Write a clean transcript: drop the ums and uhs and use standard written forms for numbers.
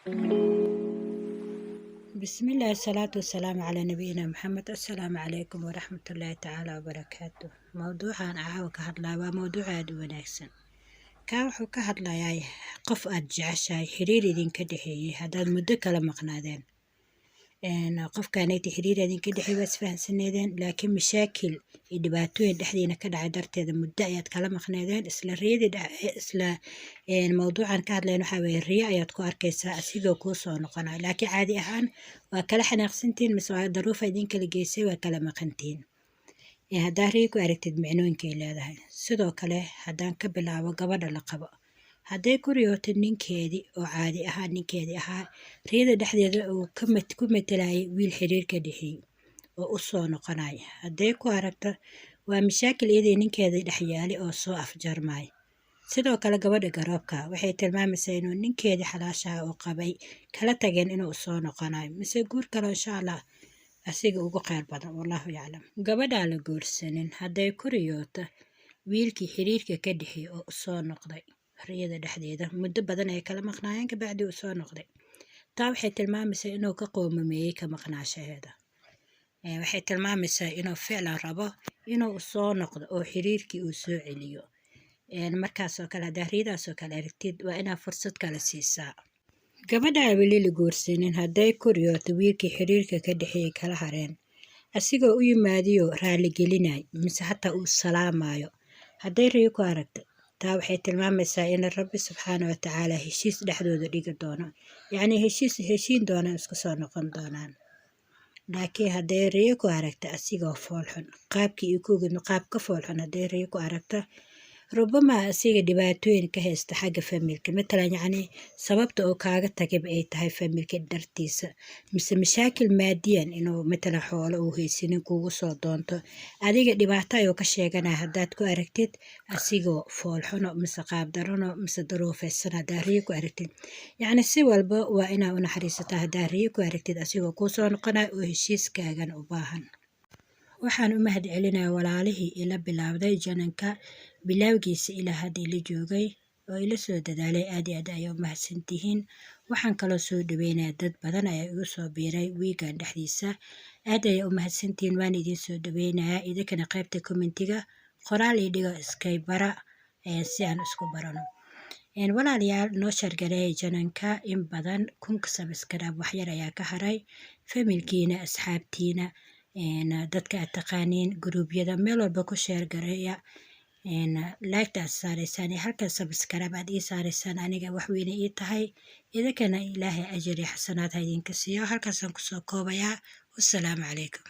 بسم الله الصلاة والسلام على نبينا محمد. السلام عليكم ورحمة الله تعالى وبركاته. موضوعان caawa ka hadlaya waa mowduuc aad u wanaagsan. Kaa wuxuu ka hadlayaa qof aad jeceshahay xiriir idinka dhexeeyay haddaad muddo kala maqnaadeen. Qofkaanayta xiriir idinka dhexeeyay waa isfahansaneedeen laakiin mashaakil iyo dhibaatooyin dhexdiina ka dhacay darteeda muddo ayaad kala maqnaadeen isla mowduucan ka hadlayna waxaa weeye riyo ayaad ku arkaysaa asigoo kuu soo noqonaya laakiin caadi ahaan waa kala xanaaqsantiin mise waa daruufa idinkala geysay waa kala maqantiin. Haddaa riyo ku aragtid micnooyinkay leedahay. Sidoo kale haddaan ka bilaabo gabadha la qabo hadday ku riyootid ninkeedii oo caadi ahaan ninkeedii ahaa riyada dhexdeeda uu ku matalayay wiil xiriir ka dhexeeyay oo u soo noqonaya hadday ku aragto waa mashaakil iyadii ninkeedii dhex yaalay oo soo afjarmay. Sidoo kale gabadha garoobka waxay tilmaamaysaa inuu ninkeedii xalaashaha oo qabay kala tageen inuu soo noqonayo mise guur kale insha Allah asiga ugu khayr badan wallahu yaclam. Gabadha la guursanin hadday ku riyooto wiilkii xiriirka ka dhexeeyay oo u soo noqday riyada dhexdeeda muddo badan ay kala maqnaayeen ka bacdi uu soo noqday. Taa waxay tilmaamaysaa inuu ka qoomameeyay ka maqnaashaheeda. Waxay tilmaamaysaa inuu ficlan rabo inuu soo noqdo oo xiriirkii uu soo celiyo. Markaasoo kale haddaa riyadaasoo kale aragtid waa inaad fursad kale siisaa. Gabadha weli la guursanin hadday ku riyooto wiilkii xiriirka ka dhexeeyay kala hareen asigoo u yimaadiyo raali gelinay mise hataa uu salaamayo hadday riyo ku aragto taa waxay tilmaamaysaa in Rabbi subxaanahu wa tacaala heshiis dhexdooda dhigi doono yacni heshiin doonaan isku soo noqon doonaan. Laakiin hadday riyo ku aragto asigoo foolxun qaabkii iyo kuugin qaab ka foolxun hadday riyo ku aragto rubama asiga dhibaatooyin ka haysta xagga familka matalan yacni sababta oo kaaga tagab ay tahay familka dartiisa mise mashaakil maadiyan inuu matalan xoolo uu haysanin kugu soo doonto adiga dhibaato ayuu ka sheeganaya haddaad ku aragtid asigoo foolxuno mise qaab darano mise daruufaysan haddaa riyo ku aragtid yacni si walba waa inaa u naxariisataa haddaa riyo ku aragtid asigoo kuu soo noqonaya oo heshiiskaagana u baahan. Waxaan u mahad celinayaa walaalihii ila bilaabday jananka bilowgiisa ilaa hadda ila joogay oo ila soo dadaalay aad iyo aad ayaa u mahadsantihiin. Waxaan kaloo soo dhaweynayaa dad badan ayaa igu soo biiray wiigan dhexdiisa aad ayaa u mahadsantihiin waan idiin soo dhaweynayaa idinkana qaybta commentiga qoraal ii dhigo iskay bara si aan isku barano. Walaalayaal noo shargareeyay jananka in badan 1000 subscribe wax yar ayaa ka haray familkiina asxaabtiina dadka aad taqaaniin gruubyada meel walba ku sheer gareeya like aad saaraysaan halka subscribe aad ii saaraysaan aniga wax weyn ii tahay idinkana ilaahay ajir iyo xasanaad ha idinka siiyo halkaasaan kusoo koobayaa. Wassalaamu calaykum.